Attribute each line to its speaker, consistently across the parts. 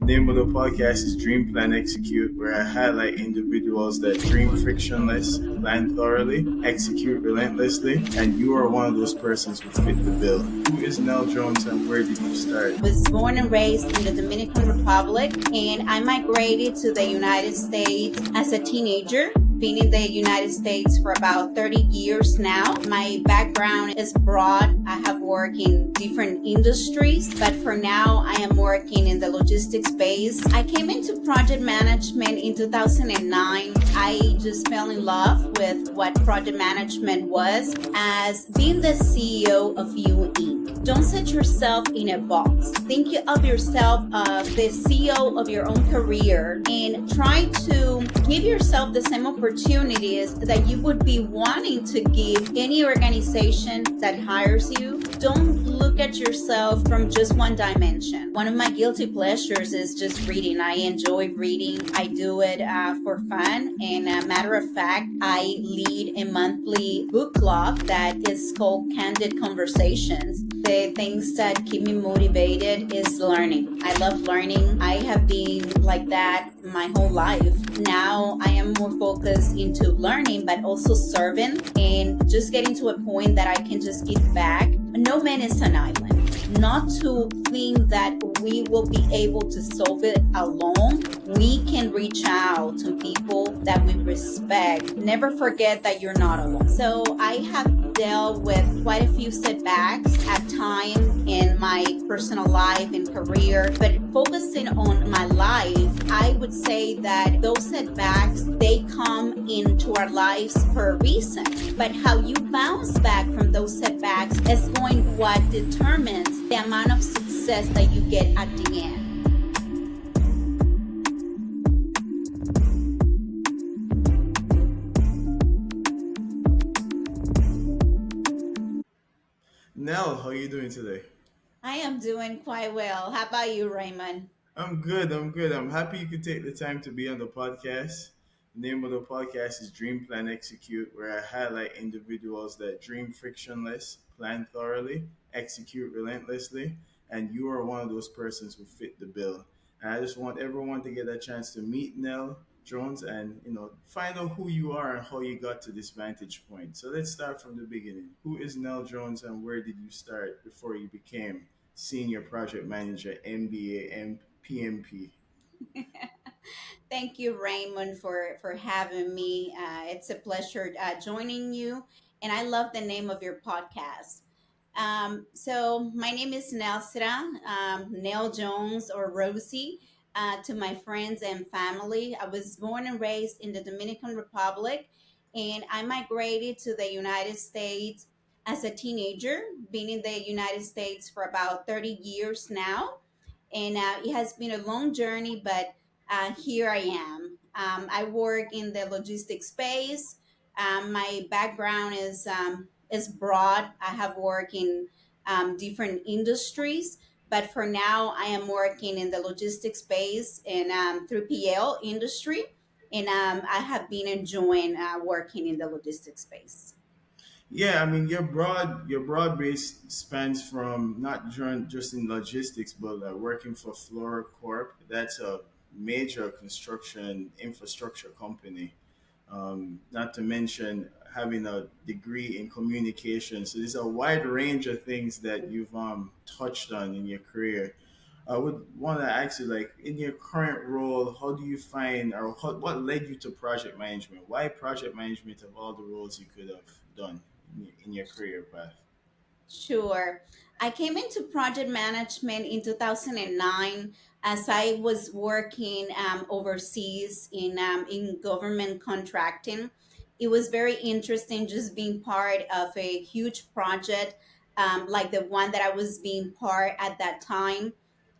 Speaker 1: Name of the podcast is Dream Plan Execute, where I highlight individuals that dream frictionless, plan thoroughly, execute relentlessly, and you are one of those persons who fit the bill. Who is Nel Jones and where did you start?
Speaker 2: Was born and raised in the Dominican Republic, and I migrated to the United States as a teenager. Been in the United States for about 30 years now. My background is broad. I have worked in different industries, but for now I am working in the logistics space. I came into project management in 2009. I just fell in love with what project management was as being the CEO of you Inc. Don't set yourself in a box. Think of yourself as the CEO of your own career and try to give yourself the same opportunities that you would be wanting to give any organization that hires you. Don't look at yourself from just one dimension. One of my guilty pleasures is just reading. I enjoy reading. I do it for fun. And a matter of fact, I lead a monthly book club that is called Candid Conversations. The things that keep me motivated is learning. I love learning. I have been like that my whole life. Now I am more focused into learning, but also serving and just getting to a point that I can just give back. No man is an island. Not to think that we will be able to solve it alone. We can reach out to people that we respect. Never forget that you're not alone. So I have dealt with quite a few setbacks at time in my personal life and career, but focusing on my life, I would say that those setbacks, they come into our lives for a reason. But how you bounce back from those setbacks is going what determines the amount of success that you get at the end.
Speaker 1: Nell, how are you doing today?
Speaker 2: I am doing quite well. How about you, Raymond?
Speaker 1: I'm good. I'm good. I'm happy you could take the time to be on the podcast. The name of the podcast is Dream Plan Execute, where I highlight individuals that dream frictionless, plan thoroughly, execute relentlessly, and you are one of those persons who fit the bill. And I just want everyone to get a chance to meet Nell Jones and find out who you are and how you got to this vantage point. So let's start from the beginning. Who is Nell Jones and where did you start before you became senior project manager, MBA, and PMP?
Speaker 2: Thank you, Raymond, for having me. It's a pleasure joining you, and I love the name of your podcast. So my name is Nelsra, Nel Jones or Rosie. To my friends and family, I was born and raised in the Dominican Republic, and I migrated to the United States as a teenager. Been in the United States for about 30 years now, and it has been a long journey, but here I am. I work in the logistics space. My background is broad. I have worked in different industries, but for now, I am working in the logistics space in 3PL industry, and I have been enjoying working in the logistics space.
Speaker 1: Yeah, I mean your broad base spans from not just in logistics, but working for Flora Corp. That's a major construction infrastructure company. Not to mention having a degree in communication. So there's a wide range of things that you've touched on in your career. I would want to ask you, like, in your current role, how do you find, or what led you to project management? Why project management of all the roles you could have done in your career path?
Speaker 2: Sure. I came into project management in 2009 as I was working overseas in government contracting. It was very interesting just being part of a huge project like the one that I was being part at that time.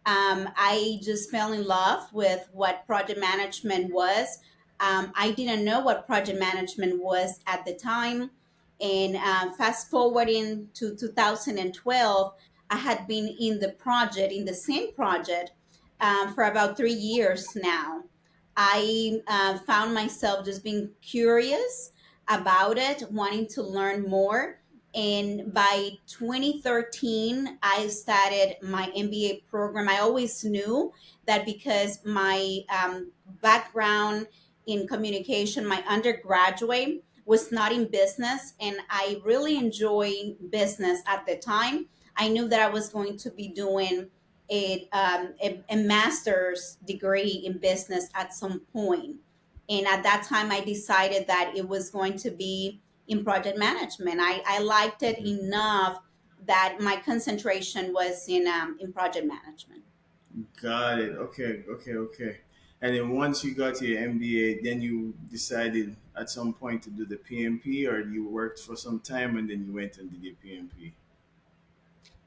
Speaker 2: I just fell in love with what project management was. I didn't know what project management was at the time. And fast forwarding to 2012, I had been in the project, in the same project, for about 3 years now. I found myself just being curious about it, wanting to learn more. And by 2013, I started my MBA program. I always knew that because my background in communication, my undergraduate was not in business, and I really enjoy business at the time. I knew that I was going to be doing a master's degree in business at some point. And at that time, I decided that it was going to be in project management. I liked it enough that my concentration was in project management.
Speaker 1: Got it. Okay, okay, okay. And then once you got to your MBA, then you decided at some point to do the PMP, or you worked for some time and then you went and did your PMP.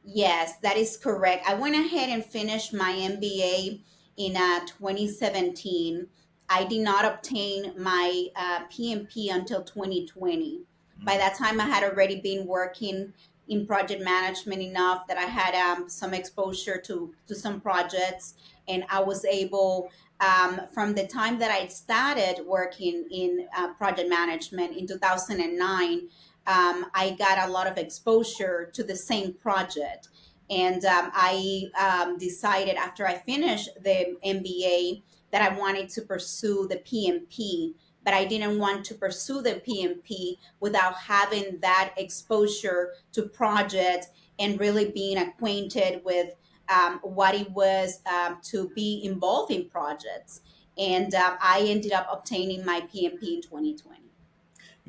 Speaker 2: Yes, that is correct. I went ahead and finished my MBA in 2017. I did not obtain my PMP until 2020. By that time, I had already been working in project management enough that I had some exposure to some projects, and I was able, from the time that I started working in project management in 2009, I got a lot of exposure to the same project. And I decided after I finished the MBA that I wanted to pursue the PMP, but I didn't want to pursue the PMP without having that exposure to projects and really being acquainted with what it was to be involved in projects. And I ended up obtaining my PMP in 2020.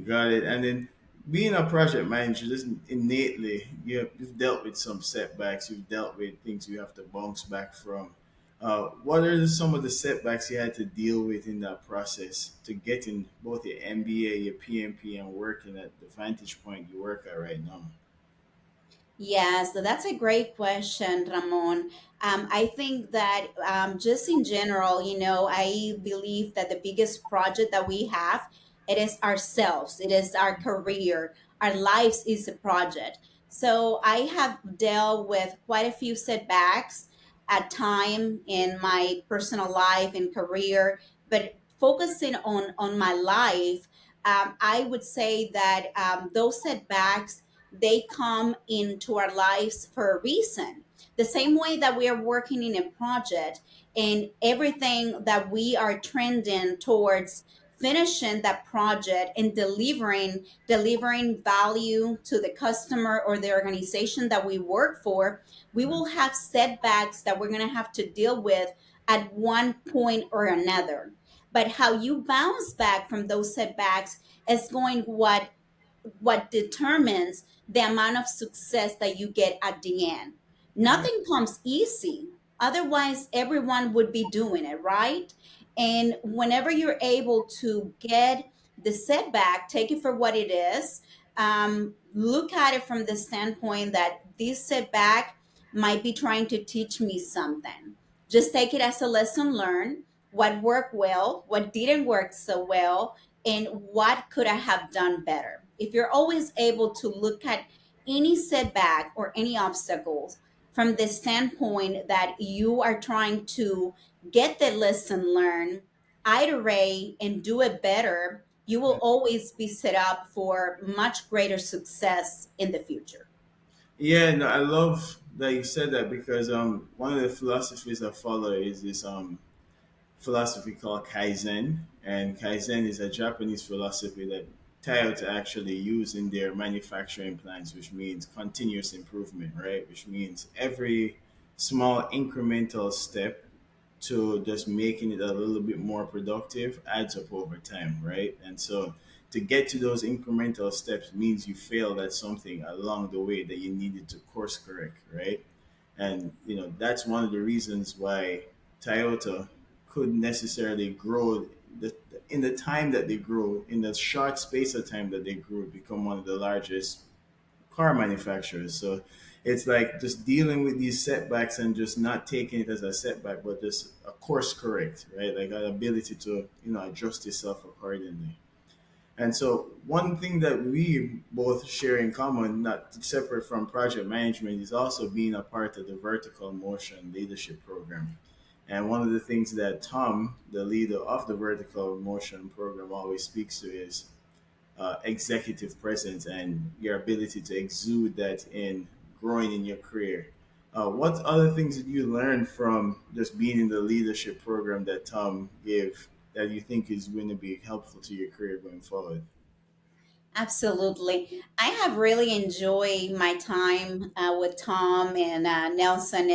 Speaker 1: Got it. And then being a project manager, just innately, you've dealt with some setbacks. You've dealt with things you have to bounce back from. What are some of the setbacks you had to deal with in that process to getting both your MBA, your PMP, and working at the vantage point you work at right now?
Speaker 2: Yes, so that's a great question, Ramon. I think that just in general, I believe that the biggest project that we have, it is ourselves, it is our career, our lives is a project. So I have dealt with quite a few setbacks at time in my personal life and career, but focusing on my life, I would say that those setbacks, they come into our lives for a reason. The same way that we are working in a project and everything that we are trending towards finishing that project and delivering value to the customer or the organization that we work for, we will have setbacks that we're going to have to deal with at one point or another. But how you bounce back from those setbacks is going what determines the amount of success that you get at the end.
Speaker 1: Yeah.
Speaker 2: Nothing comes easy. Otherwise, everyone would be doing it, right? And whenever you're able to get the setback, take it for what it is. Look at it from the standpoint that this setback might be trying to teach me something. Just take it as a lesson learned. What worked well, what didn't work so well, and what could I have done better. If you're always able to look at any setback or any obstacles from the standpoint that you are trying to get the lesson learned, iterate, and do it better, you will always be set up for much greater success in the future.
Speaker 1: Yeah, no, I love that you said that because one of the philosophies I follow is this philosophy called Kaizen, and Kaizen is a Japanese philosophy that Toyota actually use in their manufacturing plants, which means continuous improvement, right? Which means every small incremental step to just making it a little bit more productive adds up over time, right? And so to get to those incremental steps means you failed at something along the way that you needed to course correct, right? And that's one of the reasons why Toyota couldn't necessarily grow in the time that they grew, in the short space of time that they grew, become one of the largest car manufacturers. So it's like just dealing with these setbacks and just not taking it as a setback, but just a course correct, right? Like an ability to adjust yourself accordingly. And so one thing that we both share in common, not separate from project management, is also being a part of the vertical motion leadership program. And one of the things that Tom, the leader of the vertical motion program, always speaks to is executive presence and your ability to exude that in growing in your career. What other things did you learn from just being in the leadership program that Tom gave that you think is going to be helpful to your career going forward?
Speaker 2: Absolutely. I have really enjoyed my time with Tom and Nelson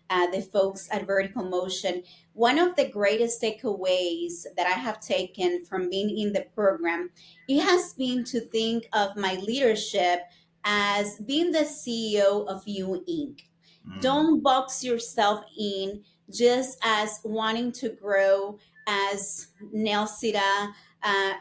Speaker 2: and the folks at Vertical Motion. One of the greatest takeaways that I have taken from being in the program, it has been to think of my leadership as being the CEO of You Inc.
Speaker 1: Mm,
Speaker 2: Don't box yourself in just as wanting to grow as Nelsida,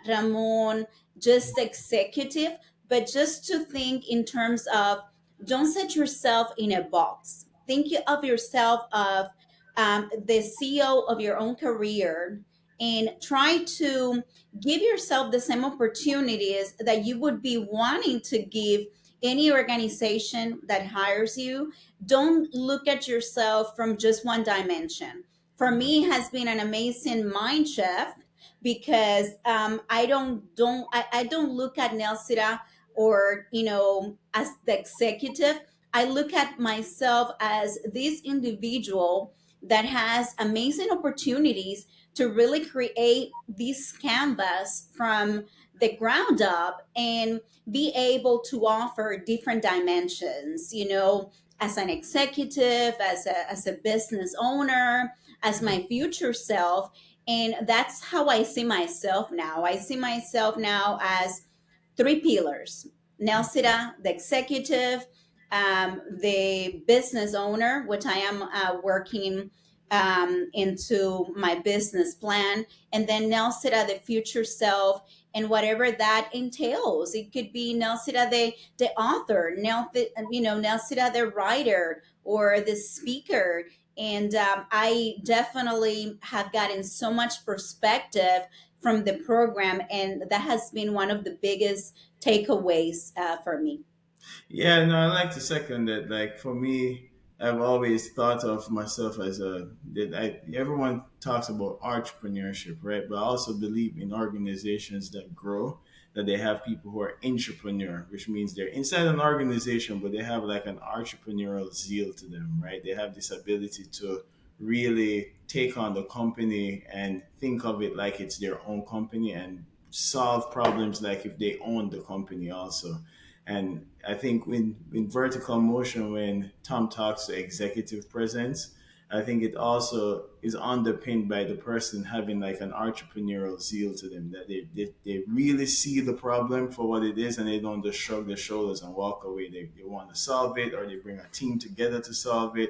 Speaker 2: Ramon, just executive, but just to think in terms of don't set yourself in a box. Think of yourself of the CEO of your own career and try to give yourself the same opportunities that you would be wanting to give any organization that hires you. Don't look at yourself from just one dimension. For me, it has been an amazing mind shift because I don't look at Nelsira or as the executive. I look at myself as this individual that has amazing opportunities to really create this canvas from the ground up and be able to offer different dimensions, as an executive, as a business owner, as my future self. And that's how I see myself now. I see myself now as three pillars: Nelsida, the executive, the business owner, which I am working into my business plan, and then Nelsida, the future self, and whatever that entails. It could be Nelsida, the author, Nelsida, the writer, or the speaker. And I definitely have gotten so much perspective from the program, and that has been one of the biggest takeaways for me.
Speaker 1: yeah, no, I like to second that. Like for me, I've always thought of myself as everyone talks about entrepreneurship, right? But I also believe in organizations that grow, that they have people who are entrepreneur, which means they're inside an organization, but they have like an entrepreneurial zeal to them, right? They have this ability to really take on the company and think of it like it's their own company and solve problems like if they own the company also. And I think in vertical motion, when Tom talks to executive presence, I think it also is underpinned by the person having like an entrepreneurial zeal to them, that they really see the problem for what it is and they don't just shrug their shoulders and walk away. They want to solve it, or they bring a team together to solve it,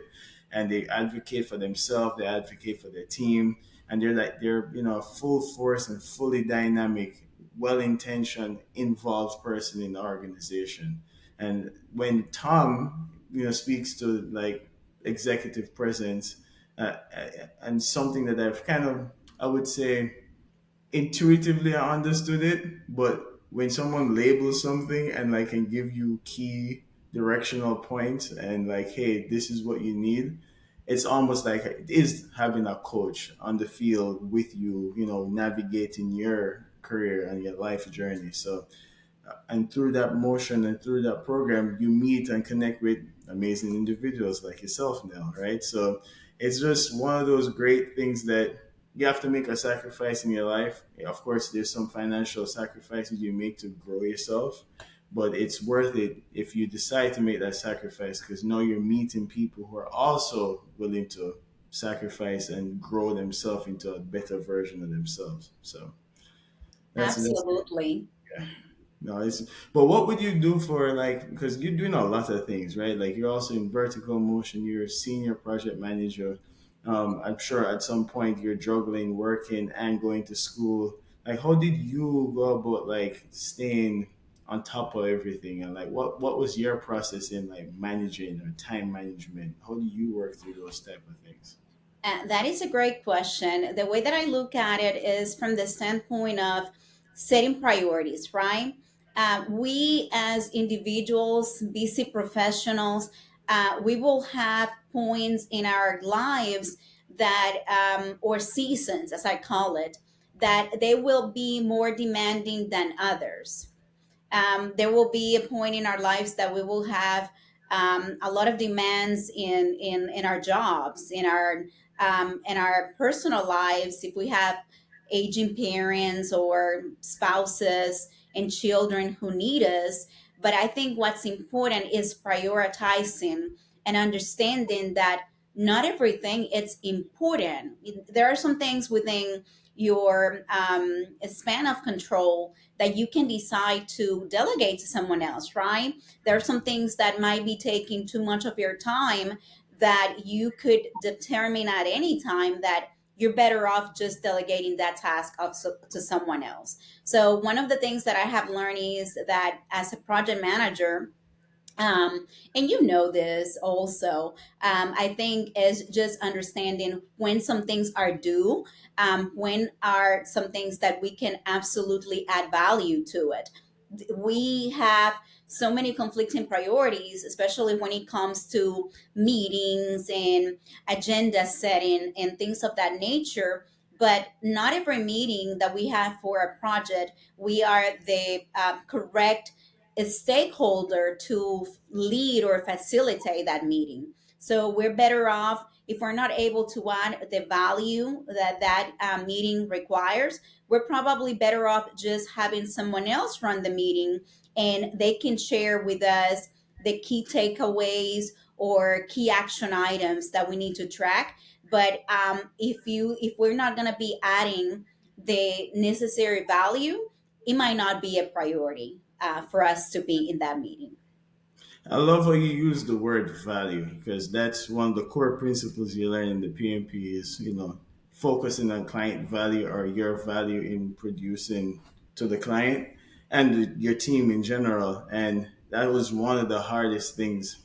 Speaker 1: and they advocate for themselves, they advocate for their team, and they're full force and fully dynamic, well-intentioned, involved person in the organization. And when Tom, speaks to like executive presence, and something that I've kind of, I would say, intuitively I understood it, but when someone labels something and like can give you key directional points and like, hey, this is what you need, it's almost like it is having a coach on the field with you, navigating your career and your life journey. So and through that motion and through that program, you meet and connect with amazing individuals like yourself now, right? So it's just one of those great things that you have to make a sacrifice in your life. Of course, there's some financial sacrifices you make to grow yourself, but it's worth it if you decide to make that sacrifice, because now you're meeting people who are also willing to sacrifice and grow themselves into a better version of themselves. So that's
Speaker 2: Absolutely.
Speaker 1: no, it's but what would you do for like, because you're doing a lot of things, right? Like you're also in vertical motion, you're a senior project manager. I'm sure at some point you're juggling working and going to school. Like how did you go about like staying on top of everything, and like what was your process in like managing or time management? How do you work through those type of things?
Speaker 2: That is a great question. The way that I look at it is from the standpoint of setting priorities, right? We as individuals, busy professionals, we will have points in our lives that, or seasons, as I call it, that they will be more demanding than others. There will be a point in our lives that we will have a lot of demands in our jobs, in our personal lives. If we have aging parents or spouses and children who need us, but I think what's important is prioritizing and understanding that not everything is important. There are some things within your span of control that you can decide to delegate to someone else, right? There are some things that might be taking too much of your time that you could determine at any time that you're better off just delegating that task to someone else. So, one of the things that I have learned is that as a project manager, and you know this also, I think is just understanding when some things are due, when are some things that we can absolutely add value to it. We have so many conflicting priorities, especially when it comes to meetings and agenda setting and things of that nature. But not every meeting that we have for a project, we are the correct a stakeholder to lead or facilitate that meeting. So we're better off if we're not able to add the value that meeting requires. We're probably better off just having someone else run the meeting, and they can share with us the key takeaways or key action items that we need to track. But if we're not going to be adding the necessary value, it might not be a priority for us to be in that meeting.
Speaker 1: I love how you use the word value because that's one of the core principles you learn in the PMP is, focusing on client value or your value in producing to the client and your team in general. And that was one of the hardest things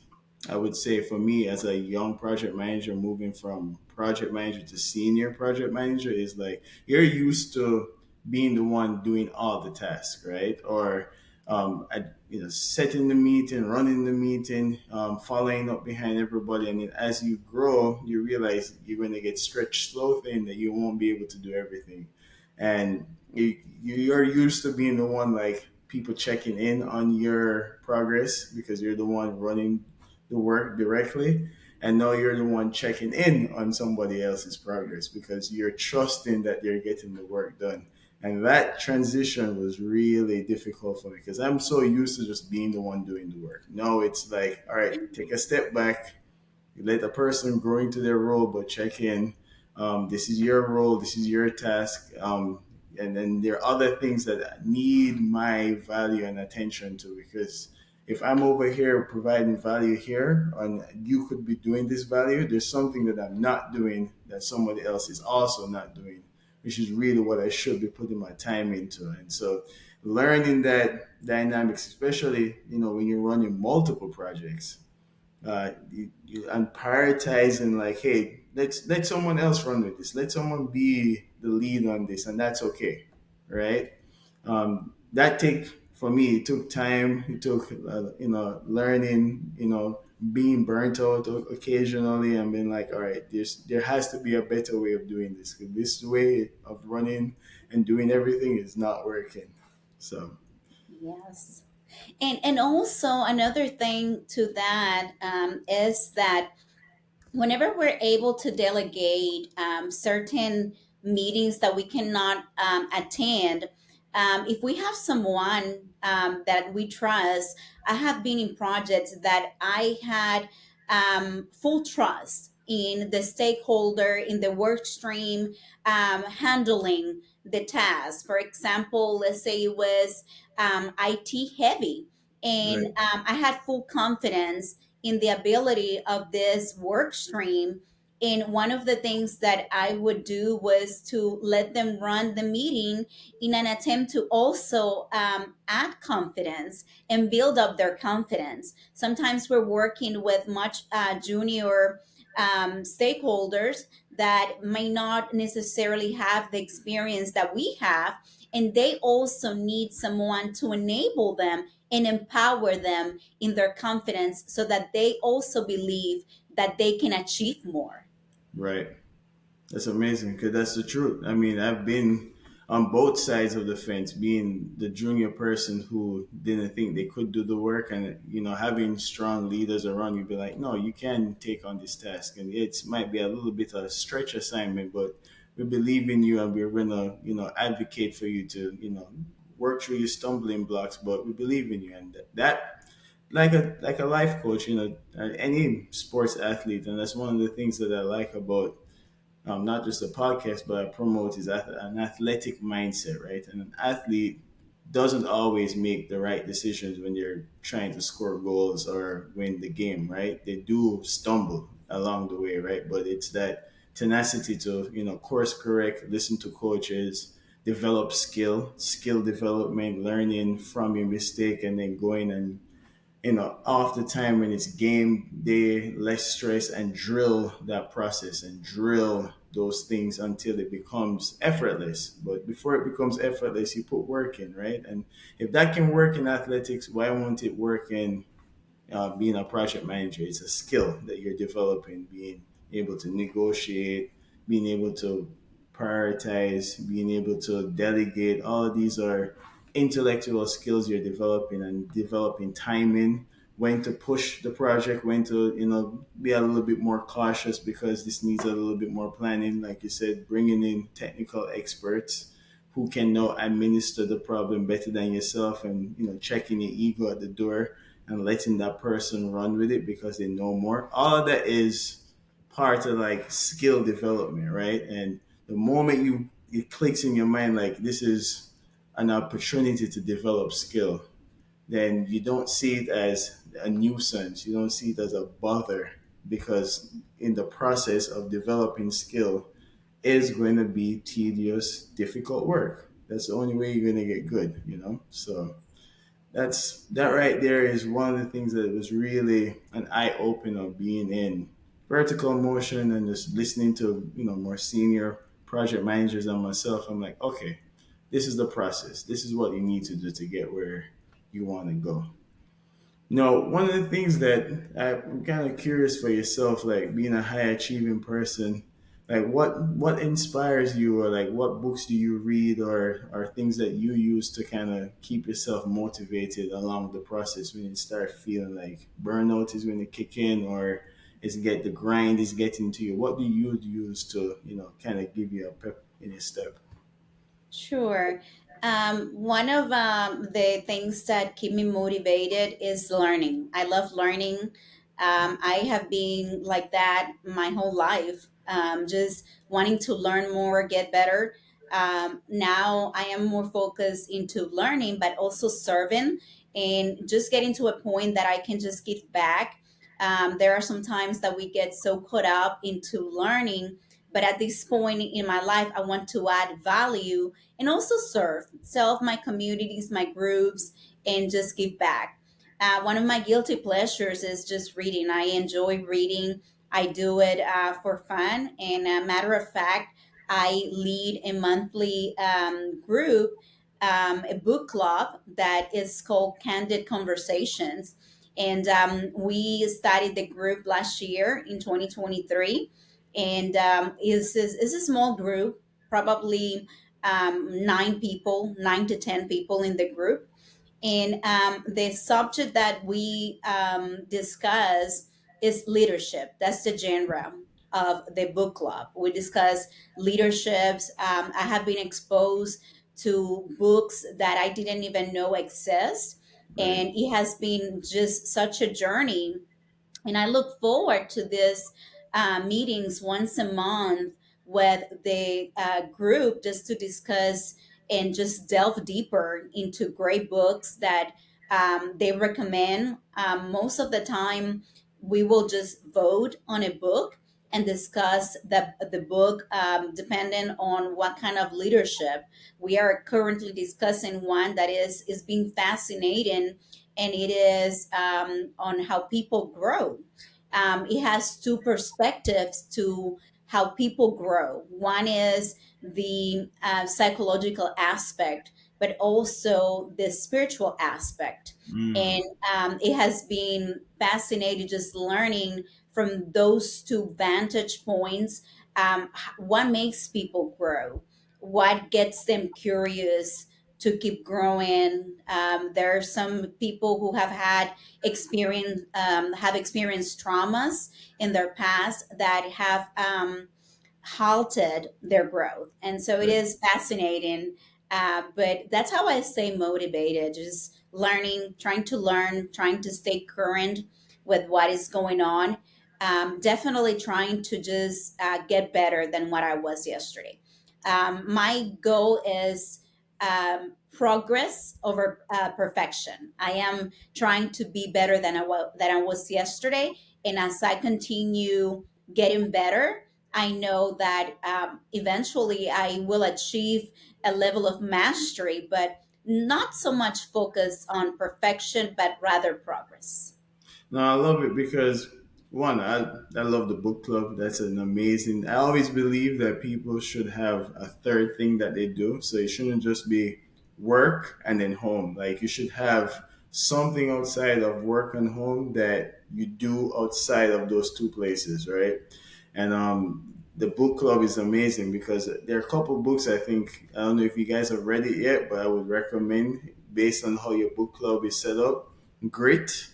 Speaker 1: I would say for me as a young project manager moving from project manager to senior project manager is like you're used to being the one doing all the tasks, right? Or setting the meeting, running the meeting, following up behind everybody. And then as you grow, you realize you're going to get stretched so thin that you won't be able to do everything. And you're used to being the one like people checking in on your progress because you're the one running the work directly. And now you're the one checking in on somebody else's progress because you're trusting that they're getting the work done. And that transition was really difficult for me because I'm so used to just being the one doing the work. Now it's like, all right, take a step back, you let a person grow into their role, but check in. This is your role. This is your task. And then there are other things that need my value and attention to because if I'm over here providing value here and you could be doing this value, there's something that I'm not doing that somebody else is also not doing, which is really what I should be putting my time into. And so learning that dynamics, especially, when you're running multiple projects, and prioritizing like, hey, let someone else run with this. Let someone be the lead on this, and that's okay, right? That take for me. It took time. It took learning. Being burnt out occasionally, and being like, all right, there has to be a better way of doing this. 'Cause this way of running and doing everything is not working. So
Speaker 2: Yes. And also another thing to that is that whenever we're able to delegate certain meetings that we cannot attend, if we have someone that we trust, I have been in projects that I had full trust in the stakeholder in the work stream handling the task. For example, let's say it was IT heavy, and
Speaker 1: right,
Speaker 2: I had full confidence in the ability of this work stream. And one of the things that I would do was to let them run the meeting in an attempt to also add confidence and build up their confidence. Sometimes we're working with much junior stakeholders that may not necessarily have the experience that we have, and they also need someone to enable them and empower them in their confidence so that they also believe that they can achieve more.
Speaker 1: right. That's amazing because that's the truth. I mean, on both sides of the fence, being the junior person who didn't think they could do the work, and having strong leaders around you be like, no, you can take on this task, and it might be a little bit of a stretch assignment, but we believe in you, and we're gonna advocate for you to work through your stumbling blocks, but we believe in you. And that, like a life coach, any sports athlete, and that's one of the things that I like about not just a podcast, but I promote is an athletic mindset, right? And an athlete doesn't always make the right decisions when they're trying to score goals or win the game, right? They do stumble along the way, right? But it's that tenacity to, course correct, listen to coaches, develop skill development, learning from your mistake, and then going and off the time when it's game day, less stress, and drill that process and drill those things until it becomes effortless. But before it becomes effortless, you put work in, right? And if that can work in athletics, why won't it work in being a project manager? It's a skill that you're developing, being able to negotiate, being able to prioritize, being able to delegate. All of these are intellectual skills you're developing, and developing timing, when to push the project, when to be a little bit more cautious because this needs a little bit more planning. Like you said, bringing in technical experts who can now administer the problem better than yourself, and checking your ego at the door and letting that person run with it because they know more. All of that is part of like skill development, right? And the moment it clicks in your mind like this is an opportunity to develop skill, then you don't see it as a nuisance. You don't see it as a bother, because in the process of developing skill is going to be tedious, difficult work. That's the only way you're going to get good. So that right there is one of the things that was really an eye opener, being in vertical motion and just listening to more senior project managers than myself. I'm like, okay, this is the process. This is what you need to do to get where you want to go. One of the things that I'm kind of curious for yourself, like being a high achieving person, like what inspires you, or like what books do you read, or things that you use to kind of keep yourself motivated along the process when you start feeling like burnout is going to kick in, or the grind is getting to you. What do you use to kind of give you a pep in your step?
Speaker 2: Sure. One of the things that keep me motivated is learning. I love learning. I have been like that my whole life, just wanting to learn more, get better. Now I am more focused into learning, but also serving, and just getting to a point that I can just give back. There are some times that we get so caught up into learning, but at this point in my life, I want to add value and also serve my communities, my groups, and just give back. One of my guilty pleasures is just reading. I enjoy reading. I do it for fun. And matter of fact, I lead a monthly group, a book club that is called Candid Conversations. And we started the group last year in 2023. And is a small group, probably 9 people, 9 to 10 people in the group. And the subject that we discuss is leadership. That's the genre of the book club. We discuss leaderships. I have been exposed to books that I didn't even know exist.
Speaker 1: Right.
Speaker 2: And it has been just such a journey, and I look forward to this meetings once a month with the group, just to discuss and just delve deeper into great books that they recommend. Most of the time, we will just vote on a book and discuss the book, depending on what kind of leadership. We are currently discussing one that is being fascinating, and it is on how people grow. It has two perspectives to how people grow. One is the psychological aspect, but also the spiritual aspect. And
Speaker 1: Mm.
Speaker 2: it has been fascinating just learning from those two vantage points, what makes people grow, what gets them curious to keep growing. There are some people who have experienced traumas in their past that have halted their growth. And so it
Speaker 1: Right.
Speaker 2: is fascinating. But that's how I stay motivated, just learning, trying to learn, trying to stay current with what is going on. Definitely trying to just get better than what I was yesterday. My goal is progress over perfection. I am trying to be better than I was yesterday. And as I continue getting better, I know that eventually I will achieve a level of mastery, but not so much focus on perfection, but rather progress.
Speaker 1: No, I love it because one, I love the book club. That's an amazing. I always believe that people should have a third thing that they do. So it shouldn't just be work and then home. Like you should have something outside of work and home that you do outside of those two places, right? And the book club is amazing because there are a couple books I think I don't know if you guys have read it yet, but I would recommend based on how your book club is set up. Grit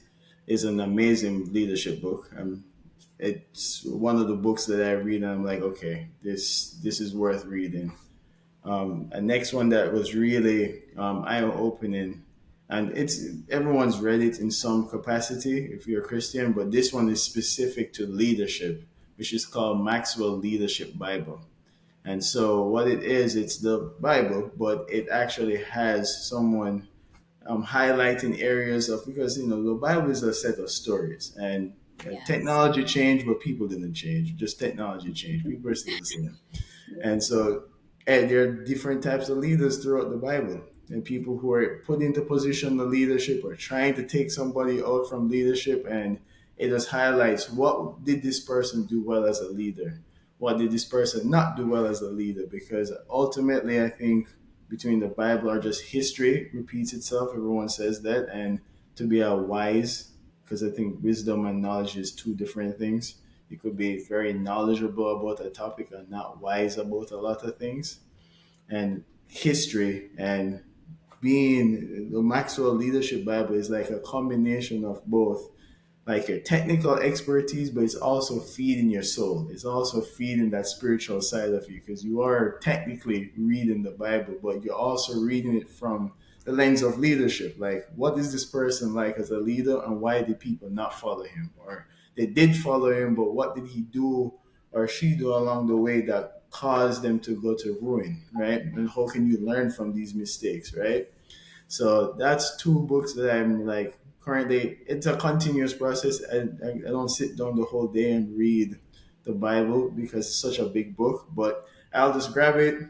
Speaker 1: is an amazing leadership book. It's one of the books that I read, and I'm like, okay, this is worth reading. A next one that was really eye opening, and it's everyone's read it in some capacity if you're a Christian, but this one is specific to leadership, which is called Maxwell Leadership Bible. And so what it is, it's the Bible, but it actually has someone highlighting areas of because the Bible is a set of stories and
Speaker 2: Yes.
Speaker 1: technology changed, but people didn't change. Just technology changed. People are still the same. And
Speaker 2: Yes.
Speaker 1: so there are different types of leaders throughout the Bible. And people who are put into position of leadership or trying to take somebody out from leadership. And it just highlights what did this person do well as a leader? What did this person not do well as a leader? Because ultimately, I think between the Bible or just history repeats itself. Everyone says that. And to be a wise, because I think wisdom and knowledge is two different things. You could be very knowledgeable about a topic and not wise about a lot of things. And history and being the Maxwell Leadership Bible is like a combination of both like your technical expertise, but it's also feeding your soul. It's also feeding that spiritual side of you because you are technically reading the Bible, but you're also reading it from the lens of leadership. Like, what is this person like as a leader, and why did people not follow him? Or they did follow him, but what did he do or she do along the way that caused them to go to ruin, right? And how can you learn from these mistakes, right? So that's two books that I'm like currently. It's a continuous process. I don't sit down the whole day and read the Bible because it's such a big book. But I'll just grab it,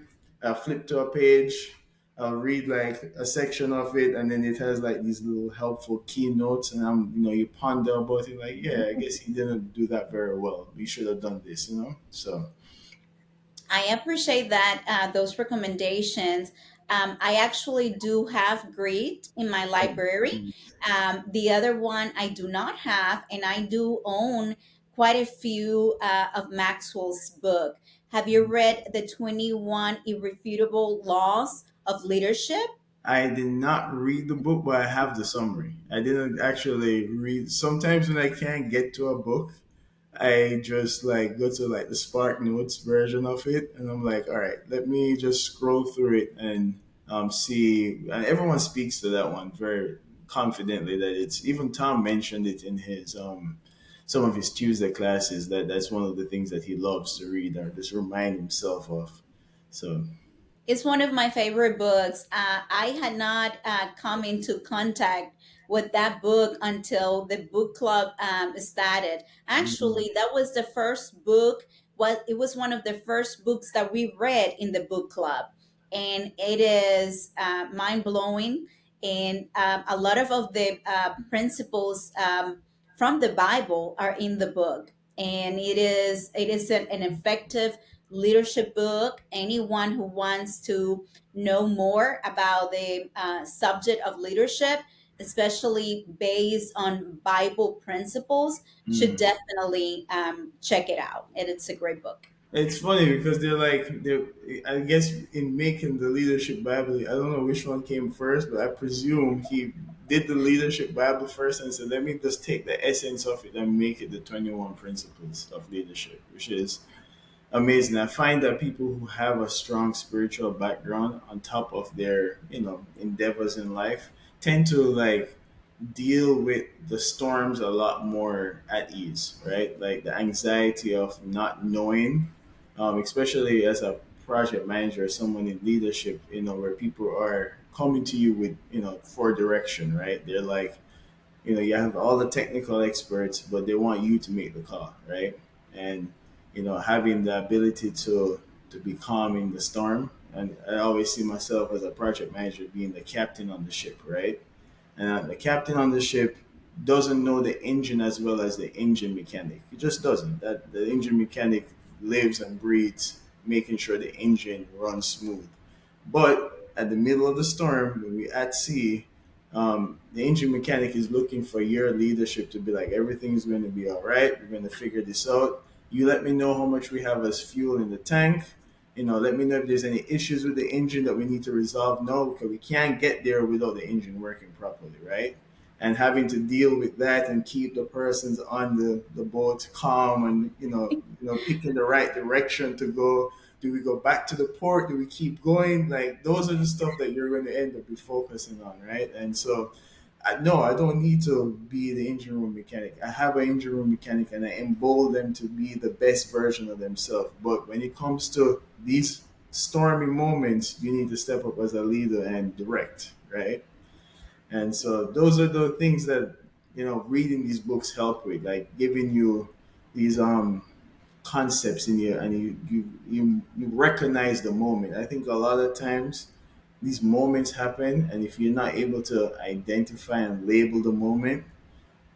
Speaker 1: I'll flip to a page, I'll read like a section of it, and then it has like these little helpful keynotes, and you ponder about it. Like, yeah, I guess he didn't do that very well. We should have done this. So
Speaker 2: I appreciate that those recommendations. I actually do have Grit in my library. The other one I do not have, and I do own quite a few of Maxwell's book. Have you read the 21 Irrefutable Laws of Leadership?
Speaker 1: I did not read the book, but I have the summary. I didn't actually read. Sometimes when I can't get to a book, I just like go to like the Spark Notes version of it, and I'm like, all right, let me just scroll through it and see. And everyone speaks to that one very confidently. That it's even Tom mentioned it in his some of his Tuesday classes. That's one of the things that he loves to read or just remind himself of. So
Speaker 2: It's one of my favorite books. I had not come into contact with that book until the book club started.
Speaker 1: mm,
Speaker 2: Actually, that was the first book. It was one of the first books that we read in the book club, and it is mind blowing. And a lot of the principles from the Bible are in the book, and it is an effective leadership book. Anyone who wants to know more about the subject of leadership, especially based on Bible principles, should
Speaker 1: mm.
Speaker 2: definitely check it out. And it's a great book.
Speaker 1: It's funny because they're I guess in making the leadership Bible, I don't know which one came first, but I presume he did the leadership Bible first and said, let me just take the essence of it and make it the 21 principles of leadership, which is amazing. I find that people who have a strong spiritual background on top of their, endeavors in life tend to like deal with the storms a lot more at ease, right? Like the anxiety of not knowing, especially as a project manager, someone in leadership, where people are coming to you with, for direction, right? They're like, you have all the technical experts, but they want you to make the call, right? And having the ability to be calm in the storm. And I always see myself as a project manager being the captain on the ship, right? And the captain on the ship doesn't know the engine as well as the engine mechanic. He just doesn't. That the engine mechanic lives and breathes making sure the engine runs smooth. But at the middle of the storm, when we're at sea, the engine mechanic is looking for your leadership to be like, everything's going to be all right. We're going to figure this out. You let me know how much we have as fuel in the tank. Let me know if there's any issues with the engine that we need to resolve. No, because we can't get there without the engine working properly, right? And having to deal with that and keep the persons on the boat calm and picking the right direction to go. Do we go back to the port? Do we keep going? Like those are the stuff that you're going to end up be focusing on, right? And so no, I don't need to be the engine room mechanic. I have an engine room mechanic and I embolden them to be the best version of themselves. But when it comes to these stormy moments, you need to step up as a leader and direct, right? And so those are the things that, reading these books help with, like giving you these concepts in you and you recognize the moment. I think a lot of times these moments happen and if you're not able to identify and label the moment,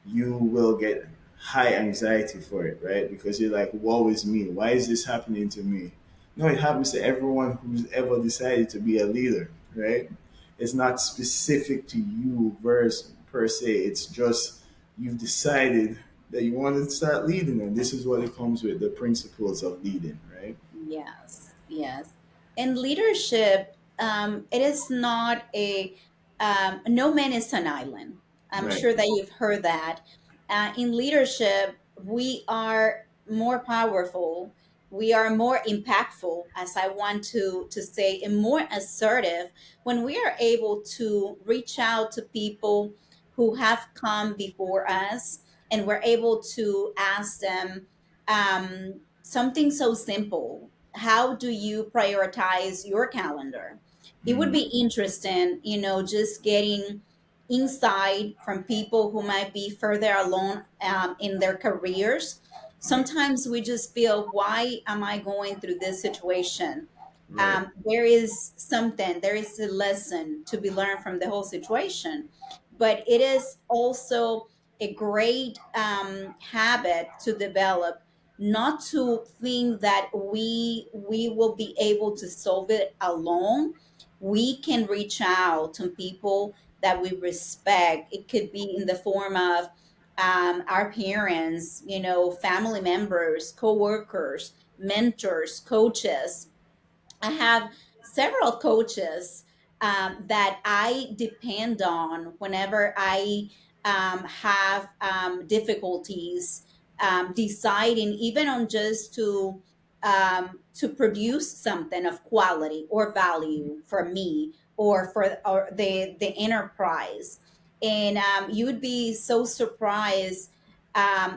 Speaker 1: you will get high anxiety for it, right? Because you're like, woe is me. Why is this happening to me? No, it happens to everyone who's ever decided to be a leader, right? It's not specific to you verse per se. It's just you've decided that you want to start leading, and this is what it comes with the principles of leading, right?
Speaker 2: Yes, yes. And leadership, it is not no man is an island. I'm
Speaker 1: Right,
Speaker 2: sure that you've heard that. In leadership, we are more powerful, we are more impactful, as I want to say, and more assertive when we are able to reach out to people who have come before us, and we're able to ask them something so simple. How do you prioritize your calendar? It would be interesting, just getting insight from people who might be further along in their careers.
Speaker 1: right,
Speaker 2: Sometimes we just feel, why am I going through this situation?
Speaker 1: right,
Speaker 2: There is a lesson to be learned from the whole situation. But it is also a great habit to develop, not to think that we will be able to solve it alone. We can reach out to people that we respect. It could be in the form of our parents, family members, co-workers, mentors, coaches. I have several coaches that I depend on whenever I have difficulties deciding, even on just to produce something of quality or value for me or for or the enterprise. And you would be so surprised.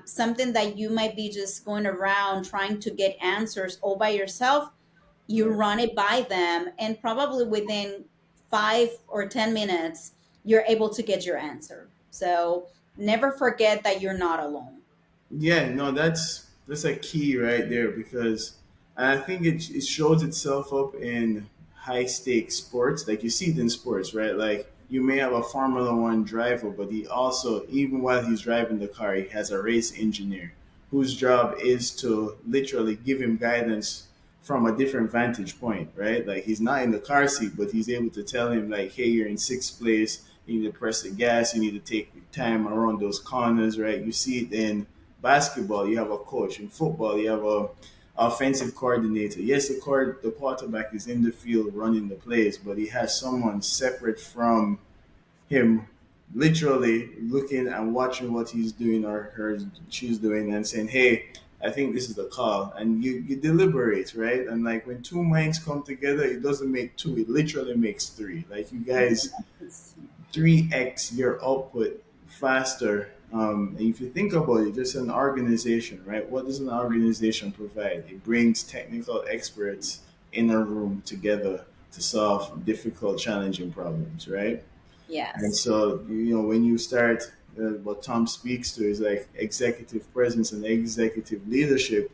Speaker 2: Something that you might be just going around trying to get answers all by yourself, you
Speaker 1: right.
Speaker 2: run it by them, and probably within 5 or 10 minutes you're able to get your answer. So never forget that you're not alone.
Speaker 1: Yeah, no, that's a key right there because and I think it shows itself up in high stakes sports. Like you see it in sports, right? Like you may have a Formula One driver, but he also, even while he's driving the car, he has a race engineer whose job is to literally give him guidance from a different vantage point, right? Like he's not in the car seat, but he's able to tell him like, hey, you're in sixth place. You need to press the gas. You need to take your time around those corners, right? You see it in basketball, you have a coach. In football, you have offensive coordinator. Yes, the quarterback is in the field running the plays, but he has someone separate from him, literally looking and watching what he's doing or her she's doing and saying, "Hey, I think this is the call," and you deliberate, right? And like when two minds come together, it doesn't make two; it literally makes three. Like you guys
Speaker 2: Yes.
Speaker 1: 3x your output faster. And if you think about it, just an organization, right? What does an organization provide? It brings technical experts in a room together to solve difficult, challenging problems, right? And
Speaker 2: Yes.
Speaker 1: so, when you start, what Tom speaks to is like executive presence and executive leadership.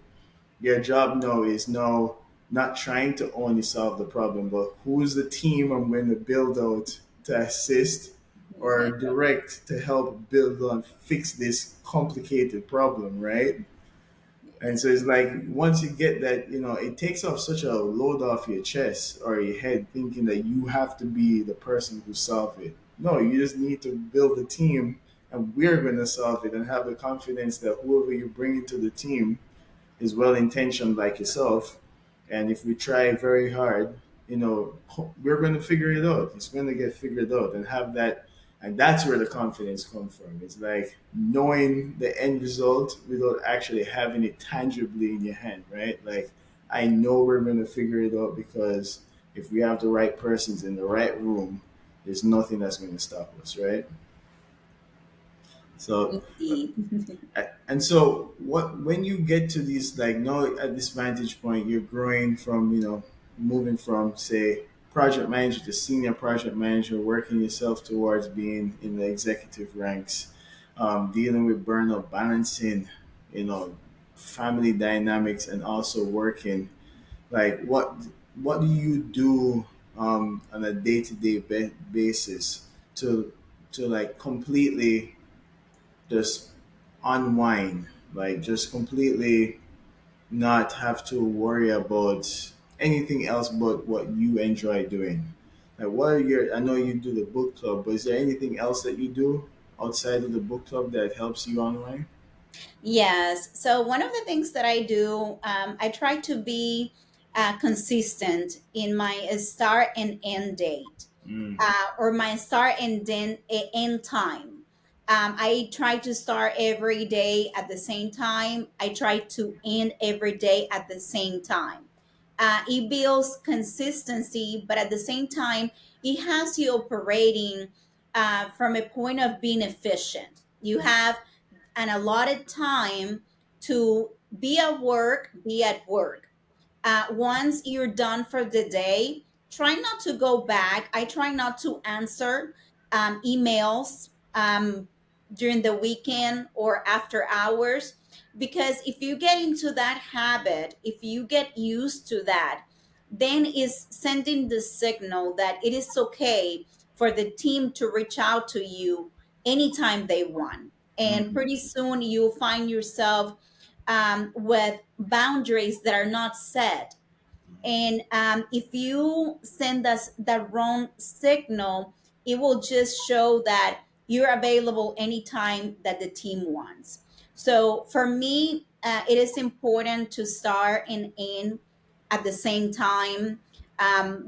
Speaker 1: Your job now is now not trying to only solve the problem, but who's the team I'm going to build out to assist
Speaker 2: Yeah.
Speaker 1: or direct to help build on fix this complicated problem, right? And so
Speaker 2: Yes.
Speaker 1: it's like once you get that, it takes off such a load off your chest or your head thinking that you have to be the person who solve it. No, you just need to build a team and we're going to solve it and have the confidence that whoever you bring into the team is well intentioned like yourself. And if we try very hard, we're going to figure it out. It's going to get figured out and have that. And that's where the confidence comes from. It's like knowing the end result without actually having it tangibly in your hand, right? Like, I know we're going to figure it out because if we have the right persons in the right room, there's nothing that's going to stop us, right? So
Speaker 2: Indeed.
Speaker 1: and so what when you get to these, like, no, at this vantage point you're growing from, moving from, say, project manager to senior project manager, working yourself towards being in the executive ranks, dealing with burnout, balancing, you know family dynamics, and also working, like, what do you do on a day-to-day basis to like completely just unwind, like just completely not have to worry about anything else but what you enjoy doing. Like, what are your? I know you do the book club, but is there anything else that you do outside of the book club that helps you unwind?
Speaker 2: Yes. So one of the things that I do, I try to be consistent in my start and end date,
Speaker 1: Mm.
Speaker 2: or my start and then end time. I try to start every day at the same time. I try to end every day at the same time. It builds consistency, but at the same time, it has you operating from a point of being efficient. You have an allotted time to be at work. Once you're done for the day, try not to go back. I try not to answer emails during the weekend or after hours, because if you get into that habit, if you get used to that, then is sending the signal that it is okay for the team to reach out to you anytime they want. And
Speaker 1: Mm.
Speaker 2: pretty soon you'll find yourself with boundaries that are not set. And if you send us the wrong signal, it will just show that you're available anytime that the team wants. So for me, it is important to start and end at the same time.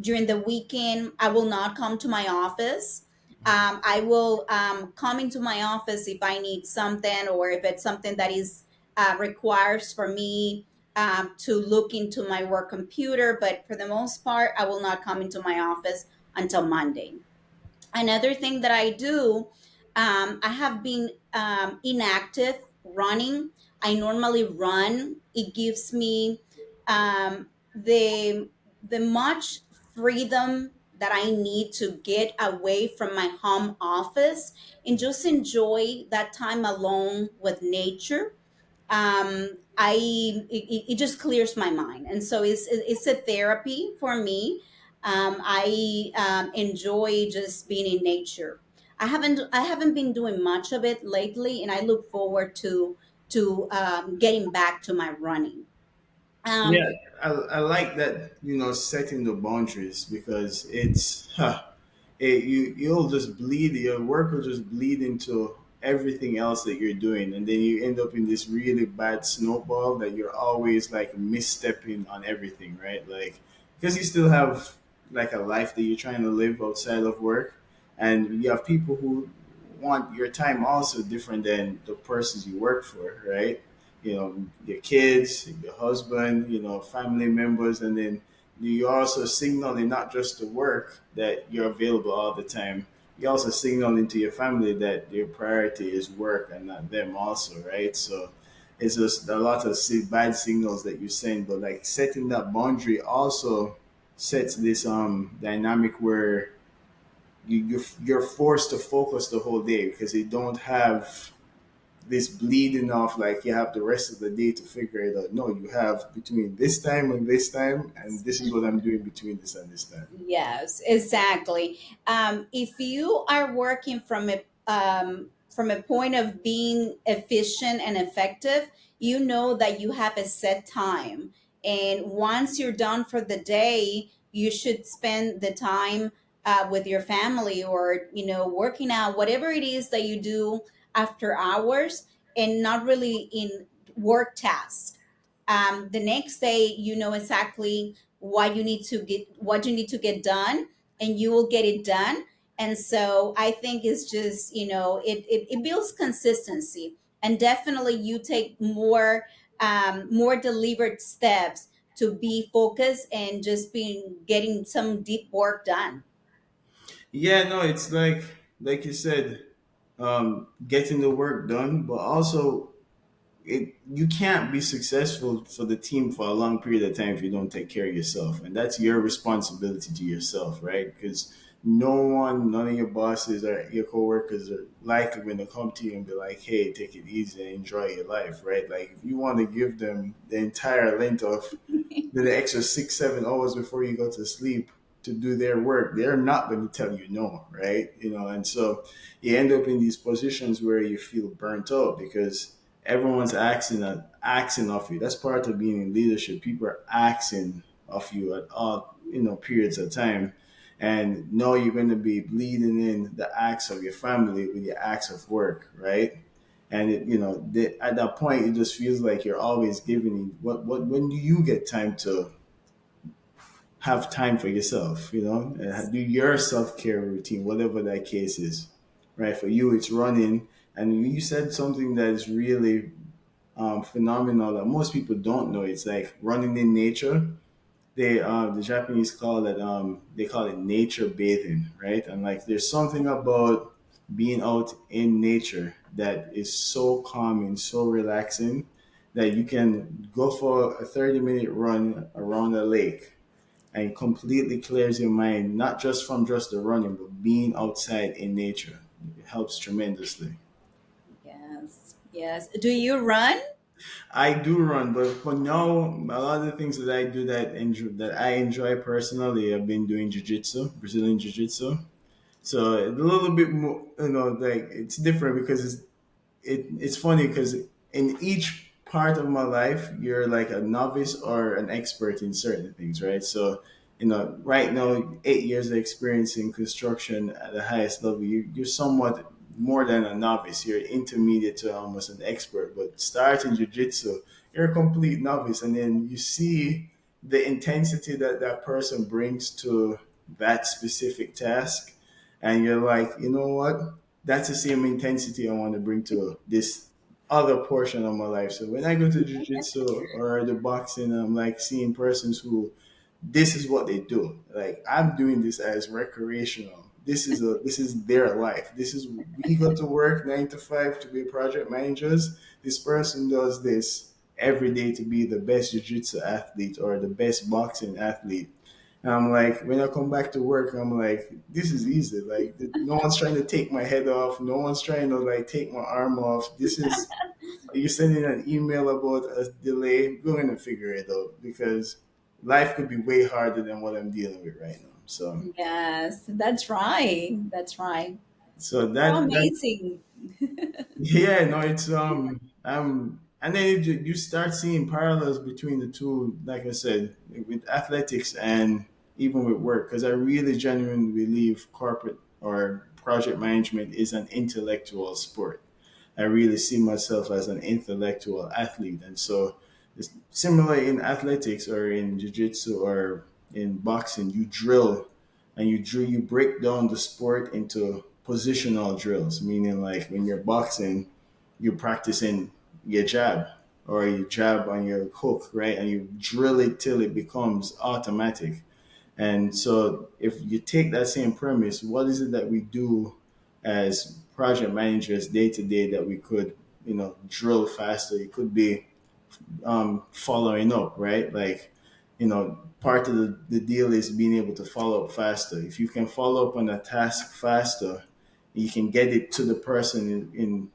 Speaker 2: During the weekend, I will not come to my office. I will come into my office if I need something, or if it's something that is requires for me to look into my work computer. But for the most part, I will not come into my office until Monday. Another thing that I do, I have been inactive running. I normally run. It gives me the much freedom that I need to get away from my home office and just enjoy that time alone with nature. I it just clears my mind, and so it's a therapy for me. I enjoy just being in nature. I haven't been doing much of it lately, and I look forward to getting back to my running.
Speaker 1: Yeah,
Speaker 2: Um,
Speaker 1: I like that, setting the boundaries, because it's, you'll just bleed, your work will just bleed into everything else that you're doing, and then you end up in this really bad snowball that you're always like misstepping on everything, right? Like because you still have like a life that you're trying to live outside of work, and you have people who want your time also different than the persons you work for, right? You know, your kids, your husband, you know, family members, and then you're also signaling not just to work that you're available all the time. You're also signaling to your family that your priority is work and not them, also, right? So it's just a lot of bad signals that you send, but like setting that boundary also sets this dynamic where you're forced to focus the whole day because you don't have this bleeding off like you have the rest of the day to figure it out. No, you have between this time, and this is what I'm doing between this and this time.
Speaker 2: Yes, exactly. If you are working from a point of being efficient and effective, you know that you have a set time, and once you're done for the day, you should spend the time with your family, or working out, whatever it is that you do after hours, and not really in work tasks. The next day, you know exactly what you need to get done, and you will get it done. And so I think it's just, it builds consistency, and definitely you take more delivered steps to be focused and just being getting some deep work done.
Speaker 1: Yeah, no, it's like you said, getting the work done, but also you can't be successful for the team for a long period of time if you don't take care of yourself, and that's your responsibility to yourself, right? Because none of your bosses or your coworkers are likely going to come to you and be like, "Hey, take it easy and enjoy your life," right? Like if you want to give them the entire length of the extra 6 7 hours before you go to sleep to do their work, they're not going to tell you no, right? You know, and so you end up in these positions where you feel burnt out because everyone's asking of you. That's part of being in leadership. People are asking of you at all, periods of time. And know you're going to be bleeding in the acts of your family with your acts of work, right? And at that point, it just feels like you're always giving. What when do you get time to have time for yourself? Do your self care routine, whatever that case is, right? For you, it's running, and you said something that is really phenomenal that most people don't know. It's like running in nature. The Japanese call it nature bathing, right? And like there's something about being out in nature that is so calming, so relaxing that you can go for a 30-minute run around a lake and completely clears your mind, not just from just the running, but being outside in nature. It helps tremendously.
Speaker 2: Yes, yes. Do you run?
Speaker 1: I do run, but for now, a lot of the things that I do that I enjoy personally, I've been doing jiu-jitsu, Brazilian jiu-jitsu. So a little bit more, like it's different because it's funny because in each part of my life, you're like a novice or an expert in certain things, right? So, right now, 8 years of experience in construction at the highest level, you're somewhat more than a novice. You're intermediate to almost an expert. But starting jujitsu, you're a complete novice, and then you see the intensity that that person brings to that specific task, and you're like, you know what? That's the same intensity I want to bring to this other portion of my life. So when I go to jiu-jitsu or the boxing, I'm like seeing persons who this is what they do. Like I'm doing this as recreational. This is their life. This is we go to work 9 to 5 to be project managers. This person does this every day to be the best jiu-jitsu athlete or the best boxing athlete. And I'm like, when I come back to work, I'm like, this is easy. Like, no one's trying to take my head off. No one's trying to like take my arm off. This is you're sending an email about a delay. Go in and figure it out because life could be way harder than what I'm dealing with right now.
Speaker 2: Yes, that's right. That's right.
Speaker 1: So
Speaker 2: So
Speaker 1: that
Speaker 2: amazing.
Speaker 1: yeah, no, it's and then you start seeing parallels between the two. Like I said, with athletics and even with work, because I really genuinely believe corporate or project management is an intellectual sport. I really see myself as an intellectual athlete. And so it's similar in athletics or in jiu-jitsu or in boxing. You drill and you break down the sport into positional drills, meaning like when you're boxing, you're practicing your jab or you jab on your hook, right? And you drill it till it becomes automatic. And so if you take that same premise, what is it that we do as project managers day to day that we could, drill faster? It could be following up, right? Like, part of the deal is being able to follow up faster. If you can follow up on a task faster, you can get it to the person in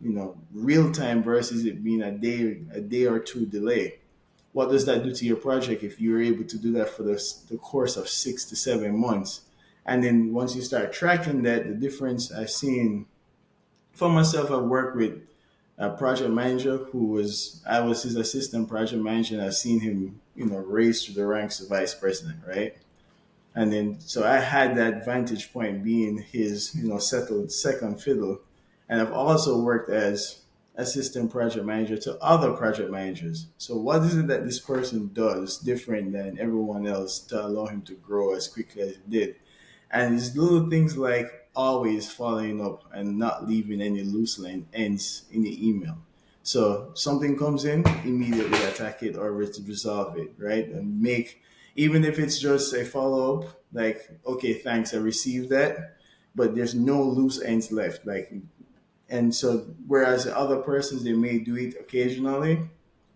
Speaker 1: real time versus it being a day or two delay. What does that do to your project if you're able to do that for the course of 6 to 7 months? And then once you start tracking that, the difference I've seen for myself, I've worked with a project manager I was his assistant project manager, and I've seen him, raise to the ranks of vice president, right? And then, so I had that vantage point being his, settled second fiddle. And I've also worked as assistant project manager to other project managers. So what is it that this person does different than everyone else to allow him to grow as quickly as he did? And it's little things like always following up and not leaving any ends in the email. So something comes in, immediately attack it or resolve it, right? And even if it's just a follow up, like, okay, thanks, I received that, but there's no loose ends left. Like, and so whereas other persons, they may do it occasionally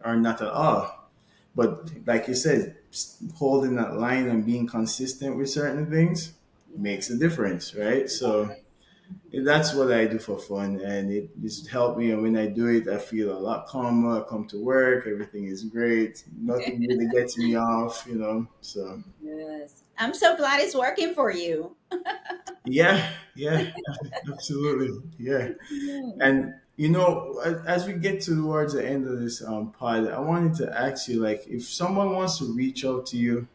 Speaker 1: or not at all. But like you said, holding that line and being consistent with certain things makes a difference, right? So that's what I do for fun, and it just helped me. And when I do it, I feel a lot calmer. I come to work, everything is great. Nothing really gets me off. So
Speaker 2: Yes. I'm so glad it's working for you.
Speaker 1: yeah, yeah, absolutely, yeah.
Speaker 2: Yes.
Speaker 1: And as we get towards the end of this pod, I wanted to ask you, like, if someone wants to reach out to you,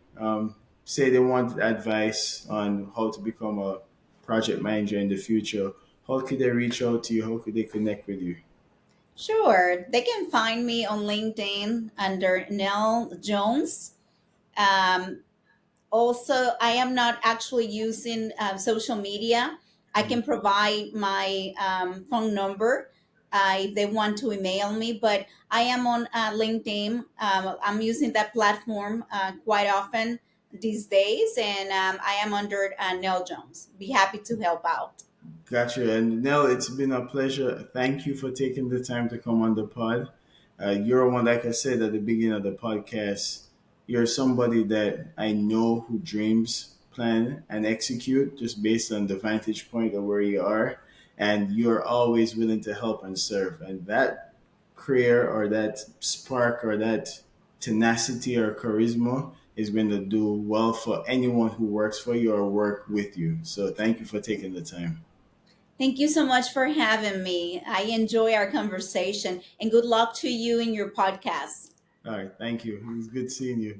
Speaker 1: say they want advice on how to become a project manager in the future, how could they reach out to you? How could they connect with you?
Speaker 2: Sure. They can find me on LinkedIn under Nel Jones. Um, Also, I am not actually using social media. I can provide my phone number if they want to email me, but I am on LinkedIn. I'm using that platform quite often these days, and I am under Nell Jones. Be happy to help out.
Speaker 1: Gotcha. And Nell, it's been a pleasure. Thank you for taking the time to come on the pod. You're one, like I said at the beginning of the podcast, you're somebody that I know who dreams, plan, and execute just based on the vantage point of where you are. And you're always willing to help and serve. And that career or that spark or that tenacity or charisma is going to do well for anyone who works for you or work with you. So thank you for taking the time.
Speaker 2: Thank you so much for having me. I enjoy our conversation, and good luck to you in your podcast.
Speaker 1: All right. Thank you. It was good seeing you.